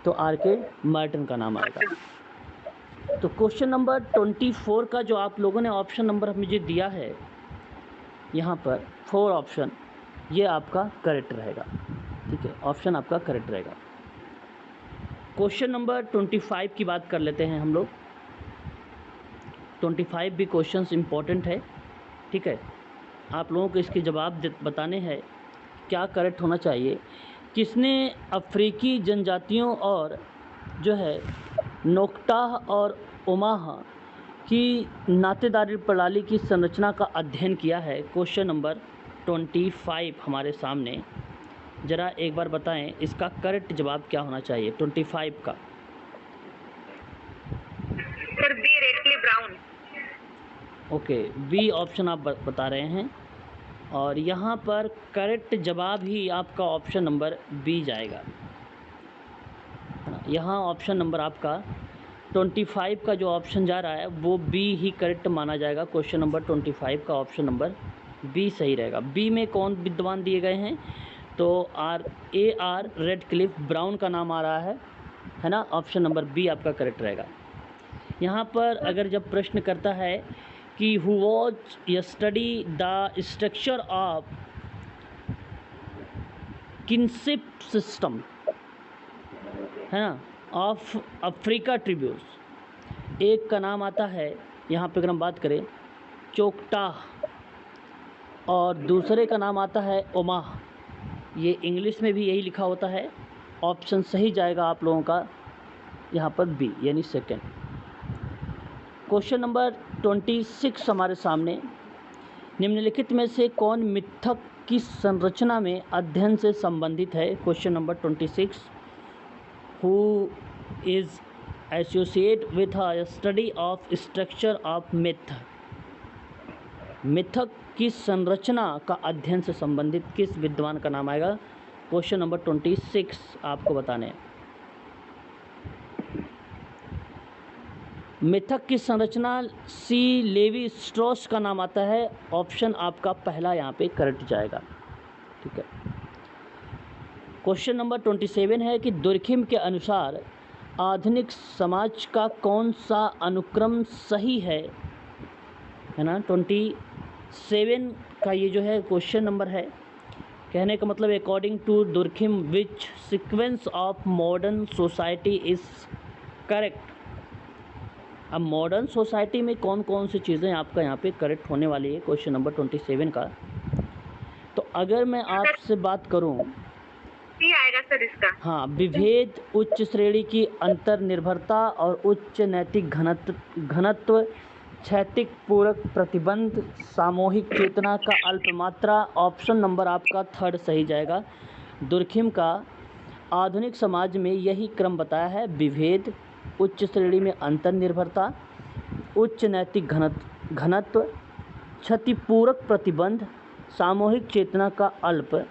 Speaker 1: तो RK मार्टिन का नाम आएगा। तो क्वेश्चन नंबर 24 का जो आप लोगों ने ऑप्शन नंबर मुझे दिया है यहाँ पर 4 ऑप्शन, ये आपका करेक्ट रहेगा। ठीक है, ऑप्शन आपका करेक्ट रहेगा। क्वेश्चन नंबर 25 की बात कर लेते हैं हम लोग। 25 भी क्वेश्चंस इम्पोर्टेंट है। ठीक है, आप लोगों को इसके जवाब बताने हैं क्या करेक्ट होना चाहिए। किसने अफ्रीकी जनजातियों और जो है नोक्टाह और ओमाह की नातेदारी प्रणाली की संरचना का अध्ययन किया है। क्वेश्चन नंबर 25 हमारे सामने, ज़रा एक बार बताएं इसका करेक्ट जवाब क्या होना चाहिए 25 का।
Speaker 2: Sir B Radcliffe Brown.
Speaker 1: Okay, B option आप बता रहे हैं। और यहाँ पर करेक्ट जवाब ही आपका ऑप्शन नंबर बी जाएगा, है ना। यहाँ ऑप्शन नंबर आपका 25 का जो ऑप्शन जा रहा है वो बी ही करेक्ट माना जाएगा। क्वेश्चन नंबर 25 का ऑप्शन नंबर बी सही रहेगा। बी में कौन विद्वान दिए गए हैं, तो आर रेडक्लिफ ब्राउन का नाम आ रहा है ना। ऑप्शन नंबर बी आपका करेक्ट रहेगा। यहाँ पर अगर जब प्रश्न करता है कि who was study the structure of kinship system, है ना, ऑफ अफ्रीका ट्रिब्यूस, एक का नाम आता है यहाँ पे अगर हम बात करें चोकटा और दूसरे का नाम आता है ओमाह। ये इंग्लिश में भी यही लिखा होता है। ऑप्शन सही जाएगा आप लोगों का यहाँ पर बी यानी सेकंड। क्वेश्चन नंबर 26 हमारे सामने, निम्नलिखित में से कौन मिथक की संरचना में अध्ययन से संबंधित है। Question number 26, who is associate with a study of structure of myth. मिथक की संरचना का अध्ययन से संबंधित किस विद्वान का नाम आएगा। क्वेश्चन नंबर 26 आपको बताने हैं। मिथक की संरचना सी लेवी स्ट्रॉस का नाम आता है। ऑप्शन आपका पहला यहाँ पे करेक्ट जाएगा, ठीक है। क्वेश्चन नंबर 27 है कि दुर्खिम के अनुसार आधुनिक समाज का कौन सा अनुक्रम सही है ना। 27 का ये जो है क्वेश्चन नंबर है, कहने का मतलब according to Durkheim which sequence of modern society is correct. अब मॉडर्न सोसाइटी में कौन कौन सी चीज़ें आपका यहाँ पे करेक्ट होने वाली है क्वेश्चन नंबर 27 का। तो अगर मैं आपसे बात करूँ,
Speaker 2: आएगा सर इसका,
Speaker 1: हाँ, विभेद, उच्च श्रेणी की अंतर्निर्भरता और उच्च नैतिक घनत्व, क्षैतिक पूरक प्रतिबंध, सामूहिक चेतना का अल्पमात्रा। ऑप्शन नंबर आपका थर्ड सही जाएगा। दुर्खिम का आधुनिक समाज में यही क्रम बताया है, विभेद, उच्च श्रेणी में अंतर्निर्भरता, उच्च नैतिक घनत्व, क्षतिपूरक प्रतिबंध, सामूहिक चेतना का अल्प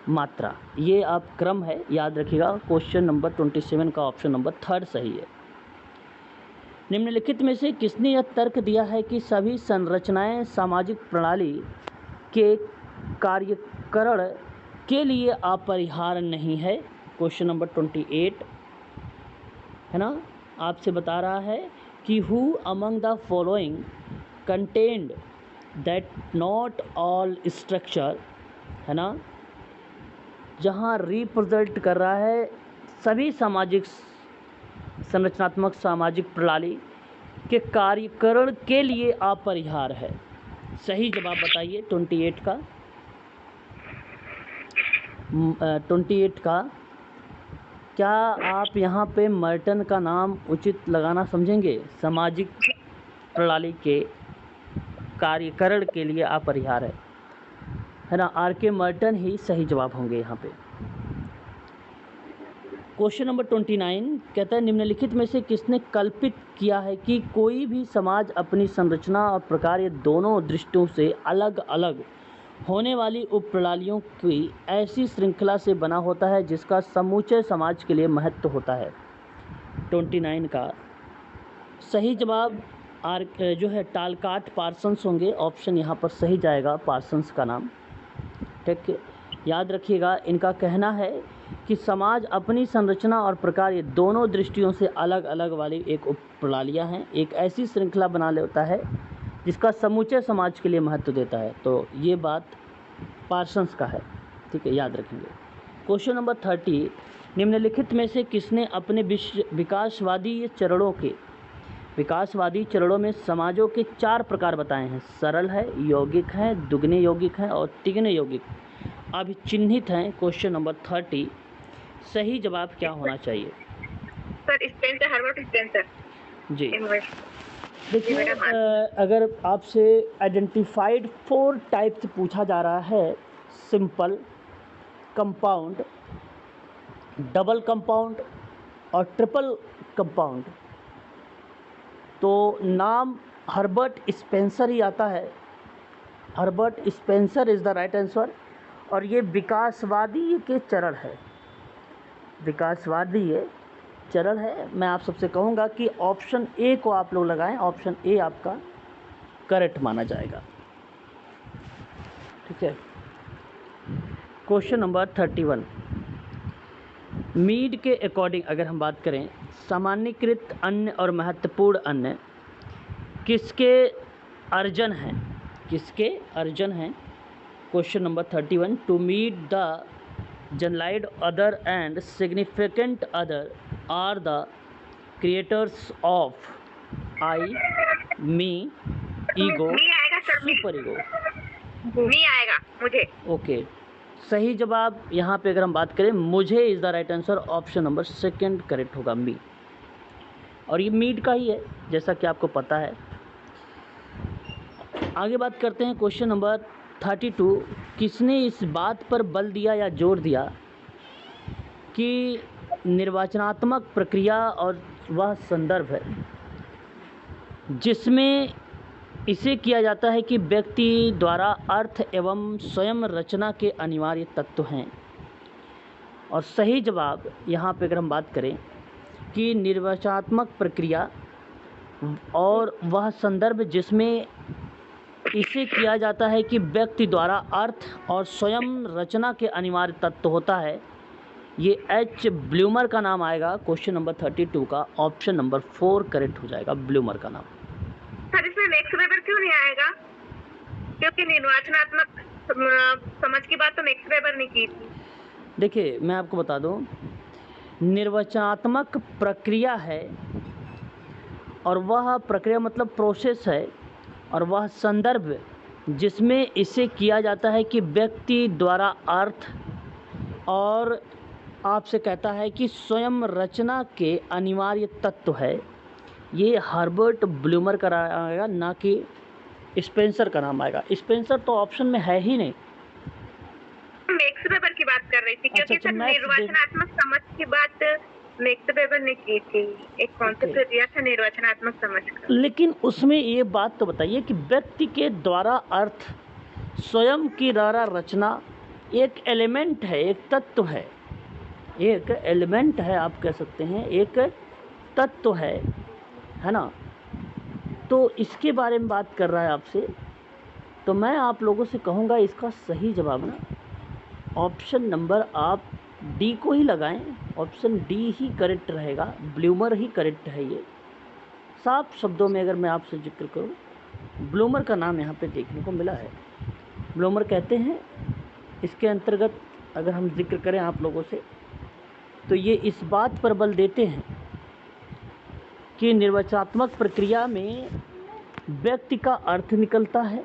Speaker 1: मात्रा। ये आप क्रम है, याद रखिएगा। क्वेश्चन नंबर 27 का ऑप्शन नंबर थर्ड सही है। निम्नलिखित में से किसने यह तर्क दिया है कि सभी संरचनाएं सामाजिक प्रणाली के कार्यकरण के लिए अपरिहार्य नहीं है। क्वेश्चन नंबर 28 है ना, आपसे बता रहा है कि who among the following contained that not all structure, है ना, जहाँ रिप्रेजेंट कर रहा है सभी सामाजिक संरचनात्मक सामाजिक प्रणाली के कार्यकरण के लिए अपरिहार्य है। सही जवाब बताइए 28 का। 28 का क्या आप यहाँ पे मर्टन का नाम उचित लगाना समझेंगे। सामाजिक प्रणाली के कार्यकरण के लिए अपरिहार्य है ना। आर के मर्टन ही सही जवाब होंगे यहाँ पे। क्वेश्चन नंबर 29 कहता है निम्नलिखित में से किसने कल्पित किया है कि कोई भी समाज अपनी संरचना और प्रकार दोनों दृष्टियों से अलग अलग होने वाली उप प्रणालियों की ऐसी श्रृंखला से बना होता है जिसका समूचे समाज के लिए महत्व होता है। 29 का सही जवाब जो है टालकाट पार्सन्स होंगे। ऑप्शन यहाँ पर सही जाएगा, पार्सन्स का नाम, ठीक। याद रखिएगा, इनका कहना है कि समाज अपनी संरचना और प्रकार ये दोनों दृष्टियों से अलग अलग वाली एक उप प्रणालियाँ हैं, एक ऐसी श्रृंखला बना लेता है जिसका समूचे समाज के लिए महत्व देता है। तो ये बात पार्सन्स का है, ठीक है, याद रखेंगे। क्वेश्चन नंबर 30 निम्नलिखित में से किसने अपने विकासवादी चरणों में समाजों के 4 प्रकार बताए हैं। सरल है, यौगिक है, दुगने यौगिक हैं और तिगने यौगिक अभी चिन्हित हैं। क्वेश्चन नंबर 30 सही जवाब क्या होना चाहिए
Speaker 2: सर। स्पेंसर, हर्बर्ट स्पेंसर
Speaker 1: जी। देखिए, अगर आपसे आइडेंटिफाइड 4 टाइप्स पूछा जा रहा है, सिंपल, कंपाउंड, डबल कंपाउंड और ट्रिपल कंपाउंड, तो नाम हर्बर्ट स्पेंसर ही आता है। Herbert Spencer is the right answer. और ये विकासवादी के चरण है, विकासवादी ये चरण है। मैं आप सबसे कहूँगा कि ऑप्शन ए को आप लोग लगाएं, ऑप्शन ए आपका करेक्ट माना जाएगा। ठीक है। क्वेश्चन नंबर 31, मीड के अकॉर्डिंग अगर हम बात करें, सामान्यीकृत अन्न और महत्वपूर्ण अन्न किसके अर्जन हैं, किसके अर्जन हैं? Question number 31, to meet the generalized other and significant other are the creators of I, me, ego,
Speaker 2: me आएगा सर,
Speaker 1: सुपर ईगो।
Speaker 2: मी आएगा मुझे।
Speaker 1: ओके, सही जवाब यहाँ पे अगर हम बात करें, मुझे is the right answer, option number second correct होगा, मी। और ये मीट का ही है जैसा कि आपको पता है। आगे बात करते हैं क्वेश्चन नंबर 32, किसने इस बात पर बल दिया या जोर दिया कि निर्वाचनात्मक प्रक्रिया और वह संदर्भ है जिसमें इसे किया जाता है कि व्यक्ति द्वारा अर्थ एवं स्वयं रचना के अनिवार्य तत्व हैं। और सही जवाब यहाँ पे अगर हम बात करें कि निर्वाचनात्मक प्रक्रिया और वह संदर्भ जिसमें इसे किया जाता है कि व्यक्ति द्वारा अर्थ और स्वयं रचना के अनिवार्य तत्व होता है, ये एच ब्लूमर का नाम आएगा। क्वेश्चन नंबर 32 का ऑप्शन नंबर 4 करेक्ट हो जाएगा, ब्लूमर का नाम।
Speaker 2: सर इसमें मैक्स वेबर क्यों नहीं आएगा? क्योंकि निर्वाचनात्मक समझ की बात तो मैक्स वेबर ने की थी।
Speaker 1: देखिए मैं आपको बता दूं, निर्वाचनात्मक प्रक्रिया है और वह प्रक्रिया मतलब प्रोसेस है, और वह संदर्भ जिसमें इसे किया जाता है कि व्यक्ति द्वारा अर्थ और आपसे कहता है कि स्वयं रचना के अनिवार्य तत्व है, ये हर्बर्ट ब्लूमर का आएगा, ना कि स्पेंसर का नाम आएगा। स्पेंसर तो ऑप्शन में है ही नहीं।
Speaker 2: मैक्स वेबर की बात कर रही थी क्योंकि
Speaker 1: अच्छा,
Speaker 2: सर निर्वाचनात्मक समझ की बात मैक्स वेबर ने की थी, एक कॉन्सेप्ट दिया था निर्वाचनात्मक समझ का।
Speaker 1: लेकिन उसमें ये बात तो बताइए कि व्यक्ति के द्वारा अर्थ, स्वयं की द्वारा रचना एक एलिमेंट है, एक तत्व है, एक एलिमेंट है, आप कह सकते हैं एक तत्व है ना। तो इसके बारे में बात कर रहा है आपसे, तो मैं आप लोगों से कहूँगा इसका सही जवाब ना ऑप्शन नंबर आप डी को ही लगाएं, ऑप्शन डी ही करेक्ट रहेगा, ब्लूमर ही करेक्ट है। ये साफ शब्दों में अगर मैं आपसे जिक्र करूं, ब्लूमर का नाम यहाँ पे देखने को मिला है। ब्लूमर कहते हैं, इसके अंतर्गत अगर हम जिक्र करें आप लोगों से, तो ये इस बात पर बल देते हैं कि निर्वाचनात्मक प्रक्रिया में व्यक्ति का अर्थ निकलता है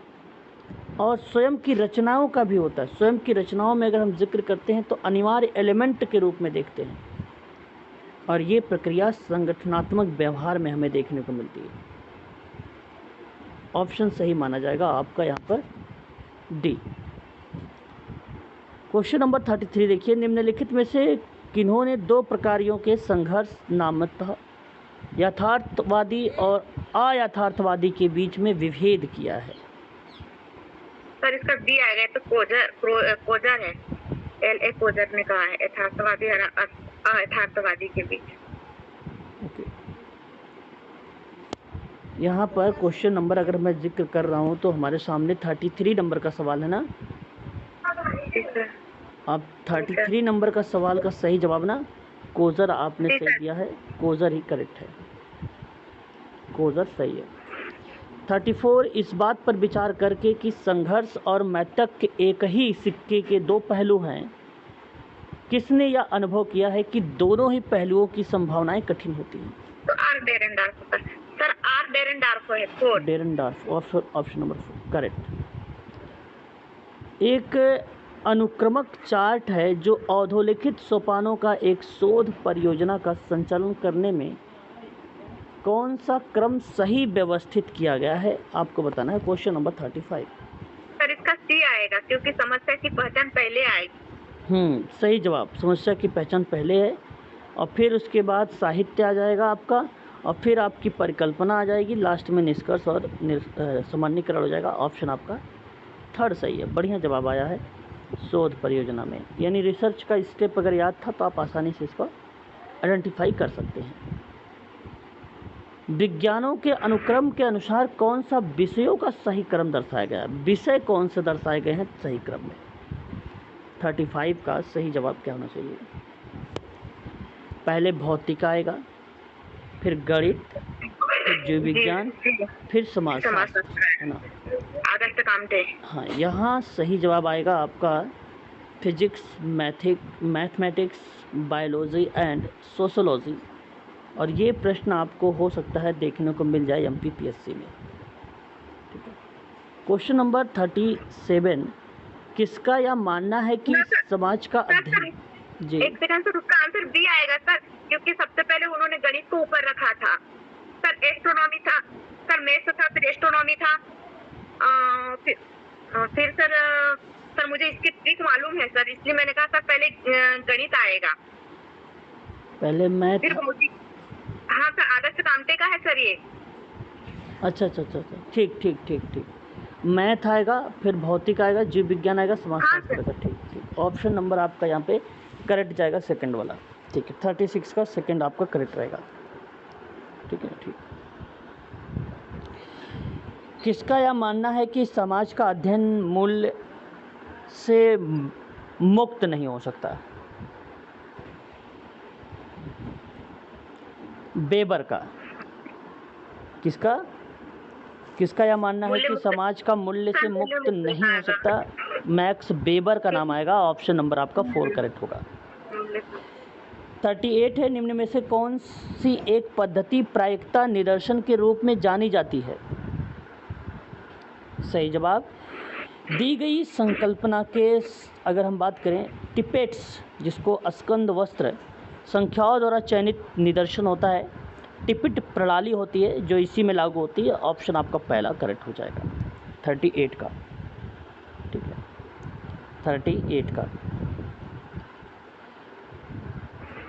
Speaker 1: और स्वयं की रचनाओं का भी होता है। स्वयं की रचनाओं में अगर हम जिक्र करते हैं तो अनिवार्य एलिमेंट के रूप में देखते हैं, और ये प्रक्रिया संगठनात्मक व्यवहार में हमें देखने को मिलती है। ऑप्शन सही माना जाएगा आपका यहाँ पर डी। क्वेश्चन नंबर 33 देखिए, निम्नलिखित में से किन्होंने दो प्रकारों के संघर्ष नामतः यथार्थवादी और अयथार्थवादी के बीच में विभेद किया है?
Speaker 2: सर इसका डी आएगा, तो कोजर है, एल.ए. कोजर ने कहा है यथार्थवादी और अयथार्थवादी के बीच।
Speaker 1: ओके, यहाँ पर क्वेश्चन नंबर अगर मैं जिक्र कर रहा हूँ तो हमारे सामने 33 नंबर का सवाल है ना। आप 33 नंबर का सवाल का सही जवाब ना कोजर आपने सही दिया है, कोजर ही करेक्ट है, कोजर सही है। 34, इस बात पर विचार करके कि संघर्ष और मैटक एक ही सिक्के के दो पहलू हैं, किसने यह अनुभव किया है कि दोनों ही पहलुओं की संभावनाएं कठिन होती हैं?
Speaker 2: तो आर डेरेनडार्फ सर, आर डेरेनडार्फ है, 4
Speaker 1: डेरेनडार्फ, ऑप्शन नंबर 4 करेक्ट। एक अनुक्रमक चार्ट है जो अधोलिखित सोपानों का एक शोध परियोजना का संचालन करने में कौन सा क्रम सही व्यवस्थित किया गया है, आपको बताना है। Question number 35।
Speaker 2: सर इसका सी आएगा क्योंकि समस्या की पहचान पहले आएगी।
Speaker 1: सही जवाब, समस्या की पहचान पहले है और फिर उसके बाद साहित्य आ जाएगा आपका, और फिर आपकी परिकल्पना आ जाएगी, लास्ट में निष्कर्ष और सामान्यीकरण हो जाएगा। ऑप्शन आपका थर्ड सही है, बढ़िया जवाब आया है शोध परियोजना में, यानी रिसर्च का स्टेप अगर याद था तो आप आसानी से इसको आइडेंटिफाई कर सकते हैं। विज्ञानों के अनुक्रम के अनुसार कौन सा विषयों का सही क्रम दर्शाया गया है? विषय कौन से दर्शाए गए हैं सही क्रम में? 35 का सही जवाब क्या होना चाहिए? पहले भौतिक आएगा, फिर गणित, फिर जीव विज्ञान, फिर समाजशास्त्र, है ना?
Speaker 2: आदर्श कामटे।
Speaker 1: हाँ, यहाँ सही जवाब आएगा आपका physics, mathematics, biology and sociology. और ये प्रश्न आपको हो सकता है देखने को मिल जाए MPPSC में, ठीक है। क्वेश्चन नंबर 37, किसका यह मानना है कि समाज का अध्ययन, जी
Speaker 2: एक सेकंड सर, उसका आंसर बी आएगा सर, क्योंकि सबसे पहले उन्होंने गणित को ऊपर रखा था सर। एस्ट्रोनॉमी था सर, मैथ्स था, फिर एस्ट्रोनॉमी था, फिर सर मुझे इसकी ट्रिक मालूम है सर, इसलिए मैंने कहा सर पहले गणित आएगा,
Speaker 1: पहले मैथ,
Speaker 2: फिर भौतिक। हाँ सर, आदर्श कामटे का है सर ये।
Speaker 1: अच्छा, ठीक। मैथ आएगा, फिर भौतिक आएगा, जीव विज्ञान आएगा, समाजशास्त्र आएगा, ठीक। ऑप्शन नंबर आपका यहाँ पे करेक्ट जाएगा सेकंड वाला, ठीक है। 36 का सेकंड आपका करेक्ट रहेगा, ठीक है, ठीक। किसका यह मानना है कि समाज का अध्ययन मूल्य से मुक्त नहीं हो सकता? बेबर का। किसका यह मानना है कि समाज का मूल्य से मुक्त नहीं हो सकता? मैक्स बेबर का नाम आएगा, ऑप्शन नंबर आपका 4 करेक्ट होगा। 38 है, निम्न में से कौन सी एक पद्धति प्रायिकता निदर्शन के रूप में जानी जाती है? सही जवाब, दी गई संकल्पना के अगर हम बात करें टिपेट्स, जिसको स्कंद वस्त्र संख्याओं द्वारा चयनित निदर्शन होता है, टिपिट प्रणाली होती है जो इसी में लागू होती है। ऑप्शन आपका पहला करेक्ट हो जाएगा 38 का, ठीक है, 38 का।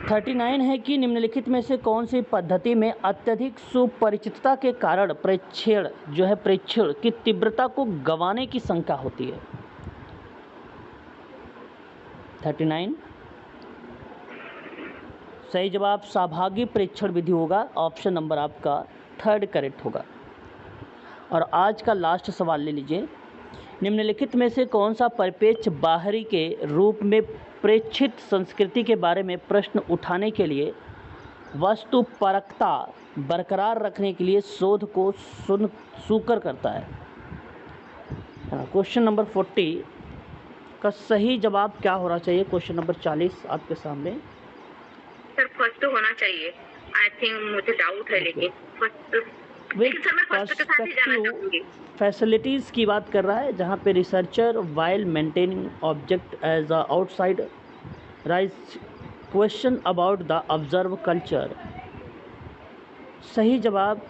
Speaker 1: 39 है कि निम्नलिखित में से कौन सी पद्धति में अत्यधिक सुपरिचितता के कारण प्रेक्षण की तीव्रता को गंवाने की शंका होती है? 39 सही जवाब सहभागी प्रेक्षण विधि होगा, ऑप्शन नंबर आपका 3 करेक्ट होगा। और आज का लास्ट सवाल ले लीजिए, निम्नलिखित में से कौन सा परिप्रेक्ष्य बाहरी के रूप में प्रेक्षित संस्कृति के बारे में प्रश्न उठाने के लिए वस्तु परकता बरकरार रखने के लिए शोध को सुकर करता है? क्वेश्चन नंबर 40 का सही जवाब क्या होना चाहिए? क्वेश्चन नंबर 40 आपके सामने।
Speaker 2: सर फर्स्ट होना चाहिए, आई थिंक, मुझे डाउट है, लेकिन
Speaker 1: पर्सपेक्टिव फैसिलिटीज़ की बात कर रहा है, जहाँ पे researcher while maintaining object as a outside raise question about the observe culture. सही जवाब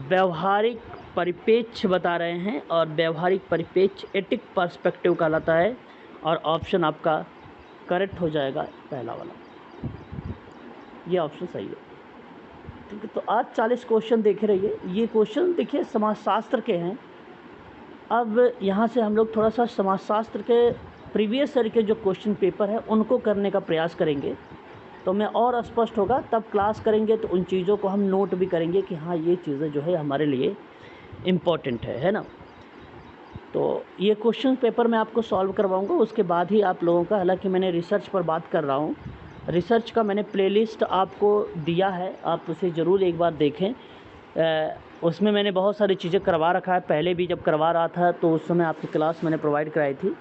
Speaker 1: व्यवहारिक परिप्रेक्ष्य बता रहे हैं, और व्यवहारिक परिप्रेक्ष्य एटिक पर्सपेक्टिव कहलाता है, और ऑप्शन आपका करेक्ट हो जाएगा पहला वाला, ये ऑप्शन सही है, ठीक है। तो आज 40 क्वेश्चन देखे रहिए। ये क्वेश्चन देखिए समाजशास्त्र के हैं। अब यहाँ से हम लोग थोड़ा सा समाजशास्त्र के प्रीवियस ईयर के जो क्वेश्चन पेपर है उनको करने का प्रयास करेंगे, तो मैं और स्पष्ट होगा। तब क्लास करेंगे तो उन चीज़ों को हम नोट भी करेंगे कि हाँ ये चीज़ें जो है हमारे लिए इम्पॉर्टेंट है ना। तो ये क्वेश्चन पेपर मैं आपको सॉल्व करवाऊँगा, उसके बाद ही आप लोगों का, हालाँकि मैंने रिसर्च पर बात कर रहा हूँ, रिसर्च का मैंने प्लेलिस्ट आपको दिया है, आप उसे ज़रूर एक बार देखें। उसमें मैंने बहुत सारी चीज़ें करवा रखा है, पहले भी जब करवा रहा था तो उस समय आपकी क्लास मैंने प्रोवाइड कराई थी,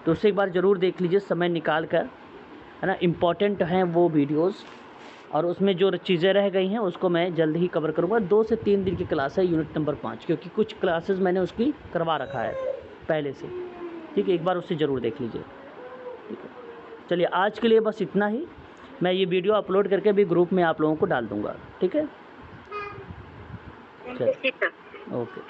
Speaker 1: तो उसे एक बार ज़रूर देख लीजिए समय निकाल कर, है ना। इम्पॉर्टेंट हैं वो वीडियोज़, और उसमें जो चीज़ें रह गई हैं उसको मैं जल्द ही कवर करूँगा। 2 से 3 दिन की क्लास है यूनिट नंबर 5, क्योंकि कुछ क्लासेस मैंने उसकी करवा रखा है पहले से, ठीक है। एक बार उसे ज़रूर देख लीजिए, ठीक है। चलिए आज के लिए बस इतना ही। मैं ये वीडियो अपलोड करके भी ग्रुप में आप लोगों को डाल दूँगा, ठीक है। चलिए, ओके।